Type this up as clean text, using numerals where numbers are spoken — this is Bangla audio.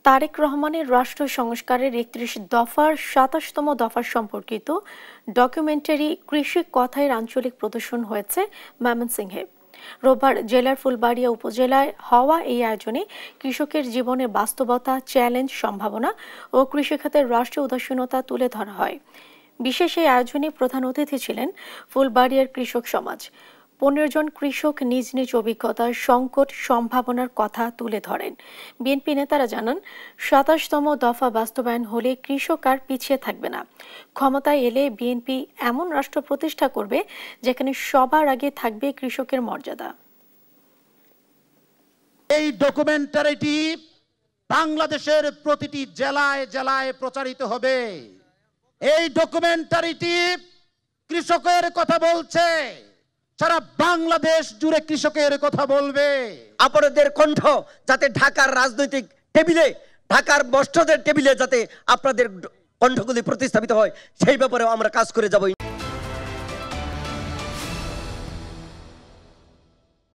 তারেক রহমানের রাষ্ট্র সংস্কারের ৩১ দফার ২৭তম দফা সম্পর্কিত ডকুমেন্টারি কৃষি কথায়ের আঞ্চলিক প্রদর্শন হয়েছে ময়মনসিংহে। রোববার জেলার ফুলবাড়িয়া উপজেলায় হওয়া এই আয়োজনে কৃষকের জীবনের বাস্তবতা, চ্যালেঞ্জ, সম্ভাবনা ও কৃষিখাতের রাষ্ট্রীয় উদাসীনতা তুলে ধরা হয়। বিশেষ এই আয়োজনে প্রধান অতিথি ছিলেন ফুলবাড়িয়ার কৃষক সমাজ। ১৫ জন কৃষক নিজ নিজ অভিজ্ঞতা, সংকট, সম্ভাবনার কথা তুলে ধরেন। বিএনপি নেতারা জানান, ২৭তম দফা বাস্তবায়ন হলে কৃষক আর পিছিয়ে থাকবে না। ক্ষমতায় এলে বিএনপি এমন রাষ্ট্র প্রতিষ্ঠা করবে যেখানে সবার আগে থাকবে কৃষকের মর্যাদা। এই ডকুমেন্টারিটি বাংলাদেশের প্রতিটি জেলায় জেলায় প্রচারিত হবে। এই ডকুমেন্টারিটি কৃষকের কথা বলছে, সারা বাংলাদেশ জুড়ে কৃষকের কথা বলবে। আপনাদের কণ্ঠ যাতে ঢাকার রাজনৈতিক টেবিলে, ঢাকার বস্ত্রদের টেবিলে যাতে আপনাদের কণ্ঠগুলি প্রতিস্থাপিত হয়, সেই ব্যাপারেও আমরা কাজ করে যাব।